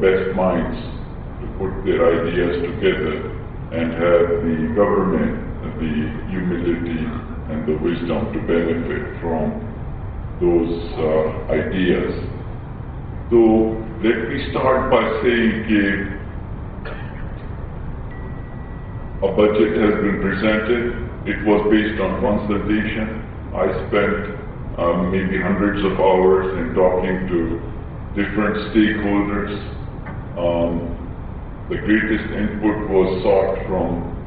best minds to put their ideas together and have the government the humility and the wisdom to benefit from those ideas. So let me start by saying a budget has been presented. It was based on consultation. I spent maybe hundreds of hours in talking to different stakeholders. The greatest input was sought from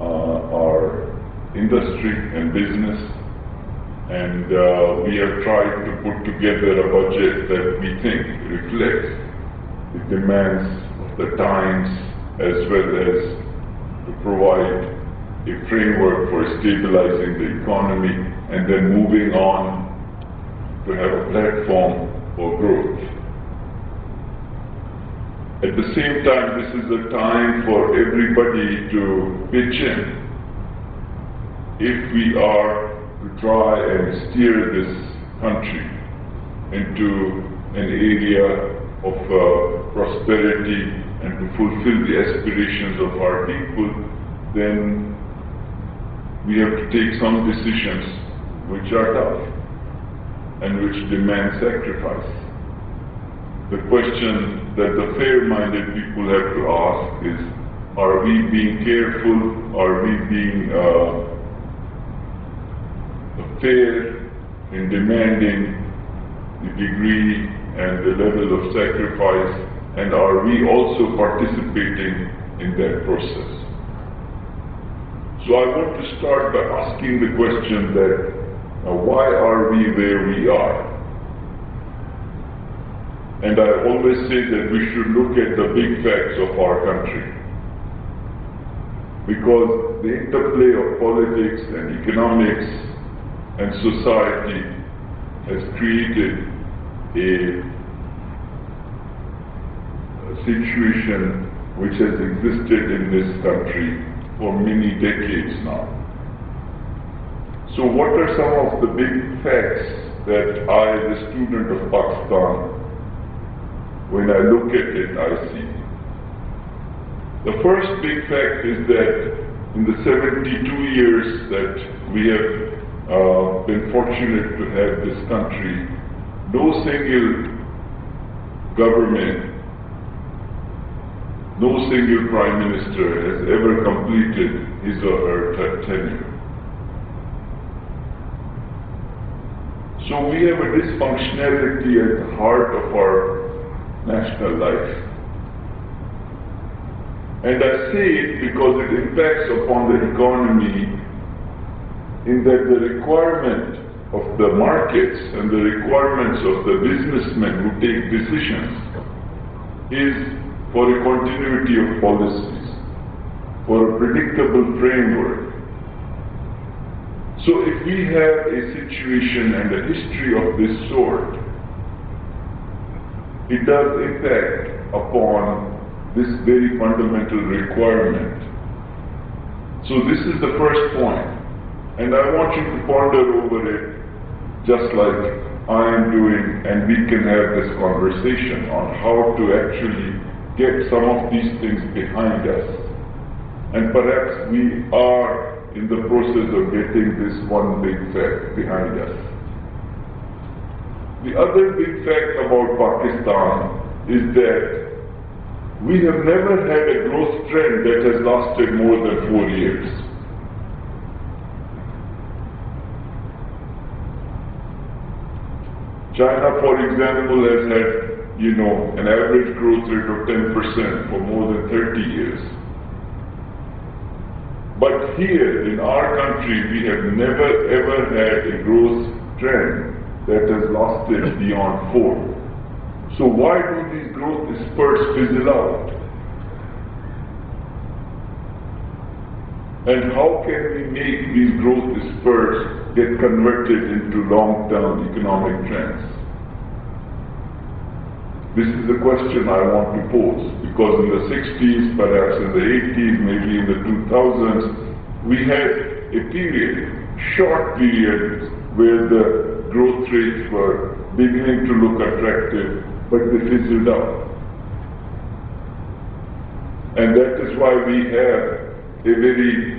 our industry and business, and we have tried to put together a budget that we think reflects the demands of the times, as well as to provide a framework for stabilizing the economy and then moving on to have a platform for growth. At the same time, this is a time for everybody to pitch in if we are to try and steer this country into an area of prosperity and to fulfill the aspirations of our people. Then we have to take some decisions which are tough and which demand sacrifice. The question that the fair-minded people have to ask is, are we being careful? Are we being fair in demanding the degree and the level of sacrifice, and are we also participating in that process? So I want to start by asking the question that why are we where we are? And I always say that we should look at the big facts of our country, because the interplay of politics and economics and society has created a situation which has existed in this country for many decades now. So what are some of the big facts that I, the student of Pakistan, when I look at it, I see? The first big fact is that in the 72 years that we have been fortunate to have this country, no single government, no single prime minister has ever completed his or her tenure. So we have a dysfunctionality at the heart of our national life. And I say it because it impacts upon the economy, in that the requirement of the markets and the requirements of the businessmen who take decisions is for a continuity of policies, for a predictable framework. So if we have a situation and a history of this sort, it does impact upon this very fundamental requirement. So this is the first point, and I want you to ponder over it just like I am doing, and we can have this conversation on how to actually get some of these things behind us. And perhaps we are in the process of getting this one big fact behind us. The other big fact about Pakistan is that we have never had a growth trend that has lasted more than 4 years. China, for example, has had, an average growth rate of 10% for more than 30 years. But here in our country, we have never ever had a growth trend that has lasted beyond 4. So why do these growth spurts fizzle out? And how can we make these growth spurts get converted into long-term economic trends? This is the question I want to pose, because in the 60s, perhaps in the 80s, maybe in the 2000s, we had a period, short period, where the growth rates were beginning to look attractive, but they fizzled out. And that is why we have a very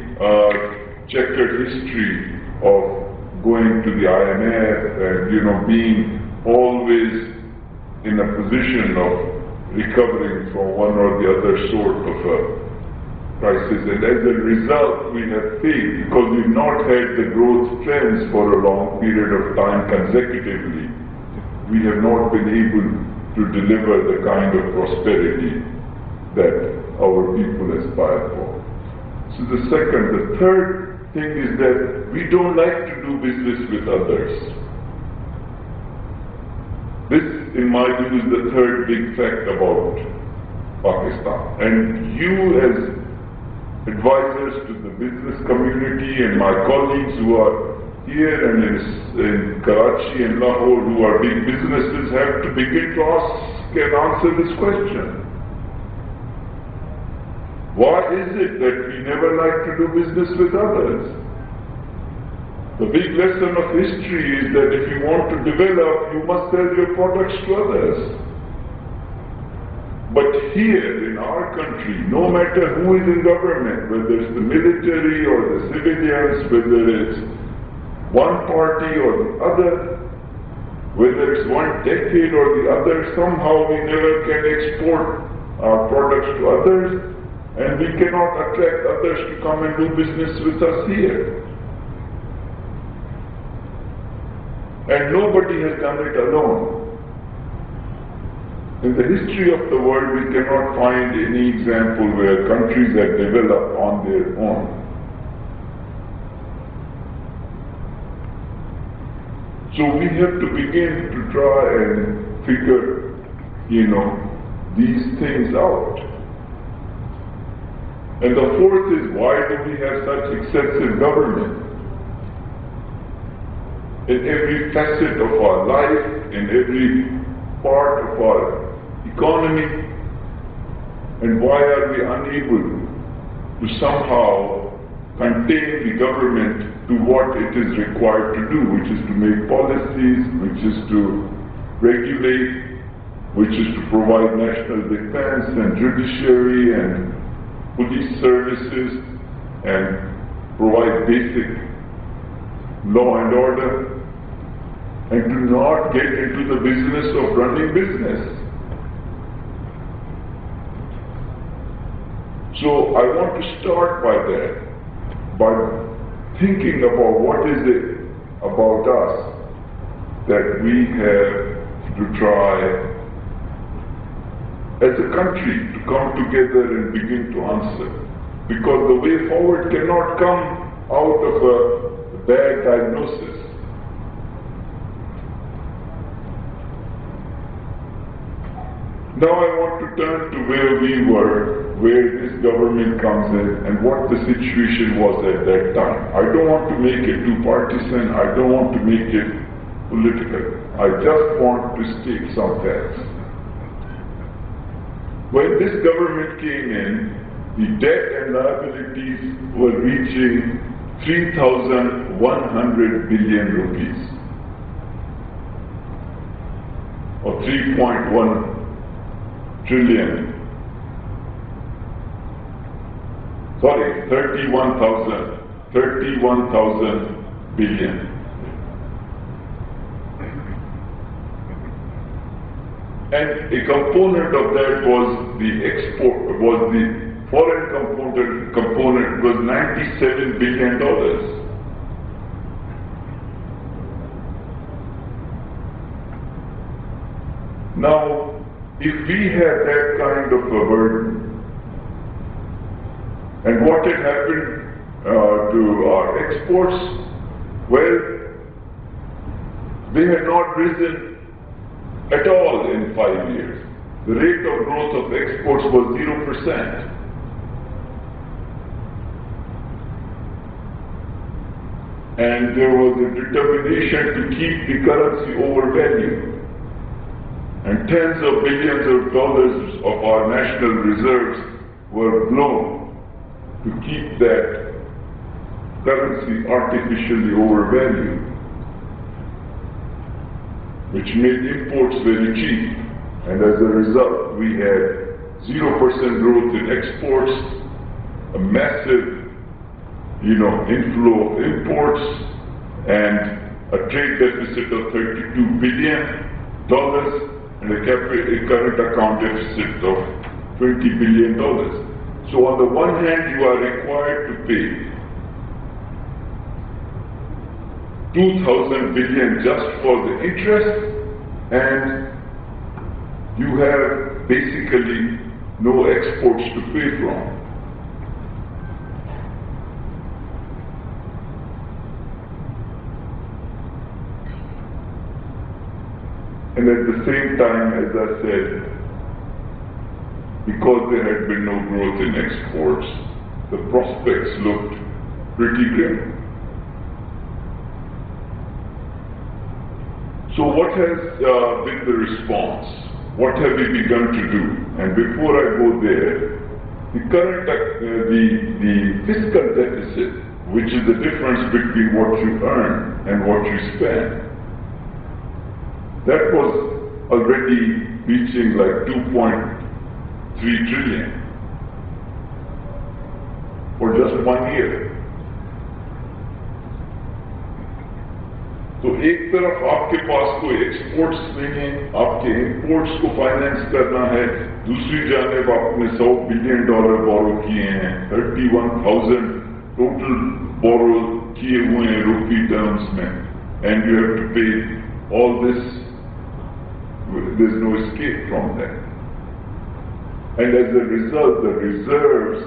checkered history of going to the IMF and being always in a position of recovering from one or the other sort of a crisis. And as a result, we have failed because we've not had the growth trends for a long period of time consecutively. We have not been able to deliver the kind of prosperity that our people aspire for. So the third thing is that we don't like to do business with others. This, in my view, is the third big fact about Pakistan. And you as advisors to the business community and my colleagues who are here and in Karachi and Lahore who are big businesses have to begin to ask and answer this question. Why is it that we never like to do business with others? The big lesson of history is that if you want to develop, you must sell your products to others. But here in our country, no matter who is in government, whether it's the military or the civilians, whether it's one party or the other, whether it's one decade or the other, somehow we never can export our products to others, and we cannot attract others to come and do business with us here. And nobody has done it alone. In the history of the world, we cannot find any example where countries have developed on their own. So we have to begin to try and figure, these things out. And the fourth is, why do we have such excessive government? In every facet of our life, in every part of our economy, and why are we unable to somehow contain the government to what it is required to do, which is to make policies, which is to regulate, which is to provide national defense and judiciary and police services and provide basic law and order, and to not get into the business of running business. So I want to start by that, by thinking about what is it about us that we have to try as a country to come together and begin to answer. Because the way forward cannot come out of a bad diagnosis. Now I want to turn to where we were, where this government comes in, and what the situation was at that time. I don't want to make it too partisan, I don't want to make it political. I just want to state some facts. When this government came in, the debt and liabilities were reaching 3,100 billion rupees, or 3.1 trillion. Sorry, 31,000 billion. And a component of that was the export, was the foreign component was $97 billion. Now, if we had that kind of a burden, and what had happened to our exports, well, they had not risen at all in 5 years. The rate of growth of exports was 0%. And there was a determination to keep the currency overvalued. And tens of billions of dollars of our national reserves were blown to keep that currency artificially overvalued, which made imports very cheap. And as a result, we had 0% growth in exports, a massive, inflow of imports, and a trade deficit of $32 billion, and a current account deficit of $20 billion. So on the one hand, you are required to pay $2,000 billion just for the interest, and you have basically no exports to pay from. And at the same time, as I said, because there had been no growth in exports, the prospects looked pretty grim. So what has been the response? What have we begun to do? And before I go there, the fiscal deficit, which is the difference between what you earn and what you spend, that was already reaching like 2.3 trillion for just 1 year. तो एक तरफ आपके पास कोई exports नहीं है, आपके imports को finance करना है, दूसरी जानिब आपने $100 बिलियन बोरो किए हैं, 31,000 टोटल बोरो किए हुए हैं रूपी टर्म्स में, and you have to pay all this. There's no escape from that. And as a result, the reserves,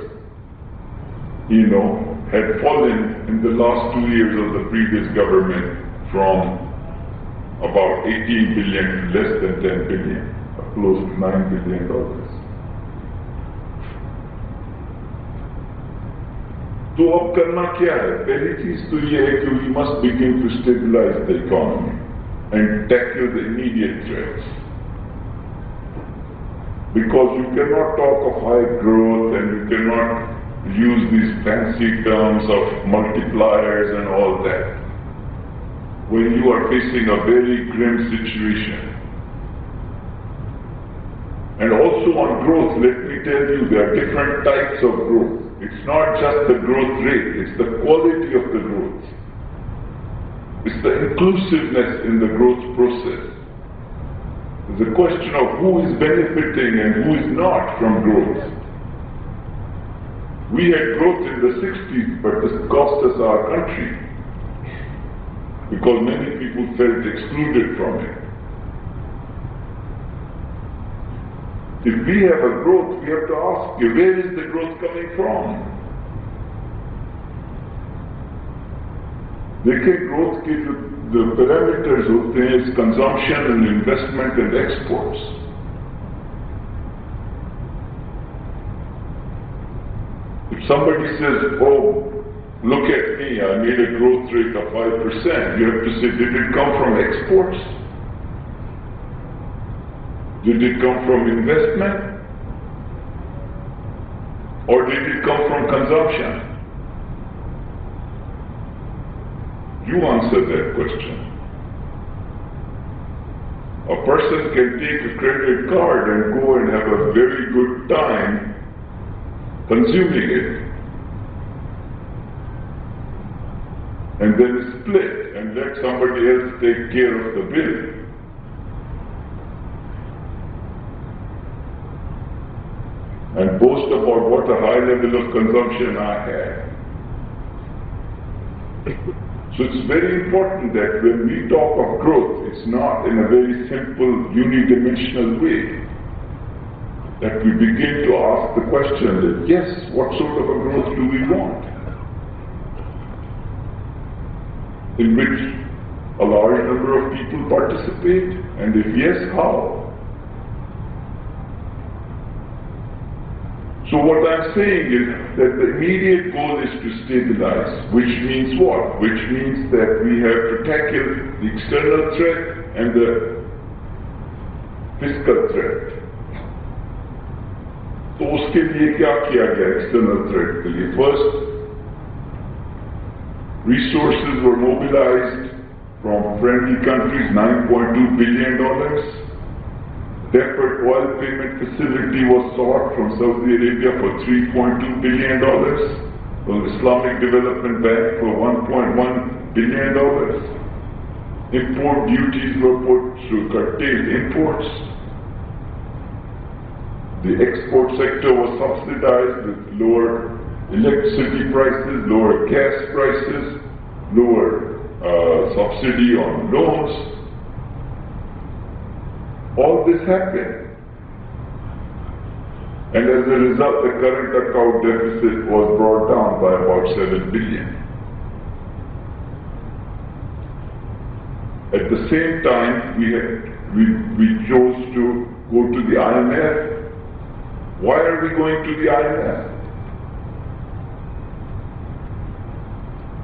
had fallen in the last 2 years of the previous government from about 18 billion to less than 10 billion, close to $9 billion. तो अब करना क्या है? पहली चीज तो ये है कि we must begin to stabilize the economy and tackle the immediate threats. Because you cannot talk of high growth and you cannot use these fancy terms of multipliers and all that when you are facing a very grim situation. And also on growth, let me tell you, there are different types of growth. It's not just the growth rate, it's the quality of the growth. It's the inclusiveness in the growth process. It's a question of who is benefiting and who is not from growth. We had growth in the 60s, but this cost us our country because many people felt excluded from it. If we have a growth, we have to ask, where is the growth coming from? देखिए growth के the parameters होते हैं is consumption and investment and exports. If somebody says, oh, look at me, I made a growth rate of 5%, you have to say, did it come from exports? Did it come from investment? Or did it come from consumption? You answer that question. A person can take a credit card and go and have a very good time consuming it, and then split and let somebody else take care of the bill. And boast about what a high level of consumption I had. So it's very important that when we talk of growth, it's not in a very simple, unidimensional way. That we begin to ask the question that, yes, what sort of a growth do we want? In which a large number of people participate, and if yes, how? So what I'm saying is that the immediate goal is to stabilize, which means what? Which means that we have to tackle the external threat and the fiscal threat. तो उसके लिए क्या किया गया external threat के लिए? First, resources were mobilized from friendly countries, $9.2 billion, deferred oil payment facility was sought from Saudi Arabia for $3.2 billion, from the Islamic Development Bank for $1.1 billion. Import duties were put through curtailed imports. The export sector was subsidized with lower electricity prices, lower gas prices, lower subsidy on loans. All this happened. And as a result, the current account deficit was brought down by about $7 billion. At the same time, we chose to go to the IMF. Why are we going to the IMF?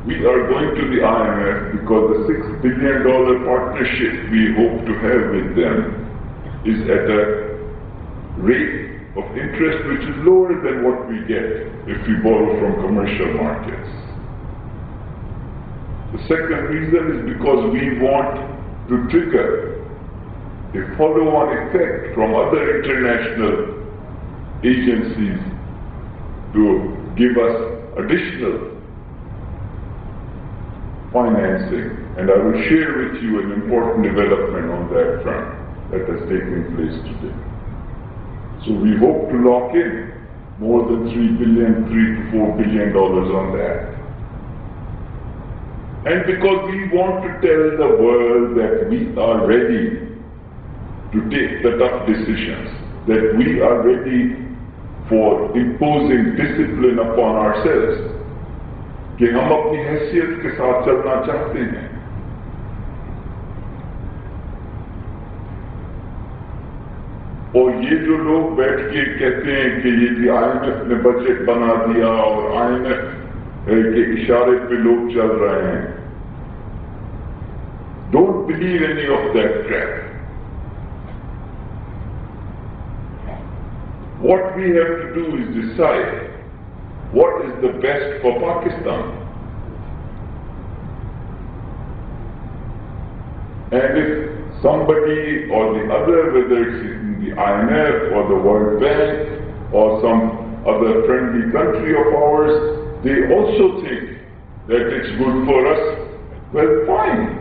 We are going to the IMF because the $6 billion partnership we hope to have with them is at a rate of interest which is lower than what we get if we borrow from commercial markets. The second reason is because we want to trigger a follow-on effect from other international agencies to give us additional financing, and I will share with you an important development on that front that has taken place today. So we hope to lock in more than $3 to $4 billion on that. And because we want to tell the world that we are ready to take the tough decisions, that we are ready for imposing discipline upon ourselves, कि हम अपनी हैसियत के साथ चलना चाहते हैं। और ये जो लोग बैठ के कहते हैं कि ये भी IMF ने बजट बना दिया और IMF के इशारे पे लोग चल रहे हैं, don't believe any of that crap. What we have to do is decide what is the best for Pakistan. And if somebody or the other, whether it's in the IMF or the World Bank or some other friendly country of ours, they also think that it's good for us, well, fine.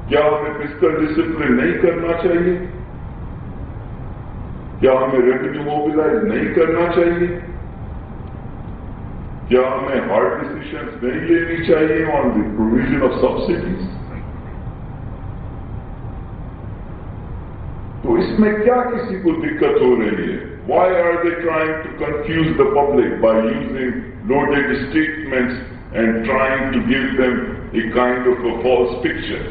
क्या हमें fiscal discipline नहीं करना चाहिए? क्या हमें revenue mobilise नहीं करना चाहिए? क्या हमें हार्ड डिसीजंस नहीं लेनी चाहिए on the provision of subsidies? तो इसमें क्या किसी को दिक्कत हो रही है? Why are they trying to confuse the public by using loaded statements and trying to give them a kind of a false picture?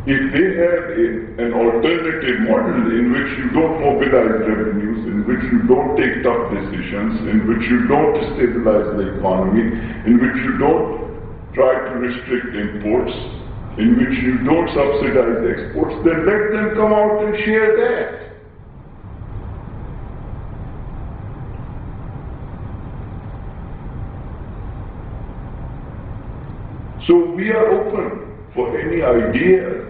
If they have an alternative model in which you don't mobilize revenues, in which you don't take tough decisions, in which you don't stabilize the economy, in which you don't try to restrict imports, in which you don't subsidize exports, then let them come out and share that. So we are open for any ideas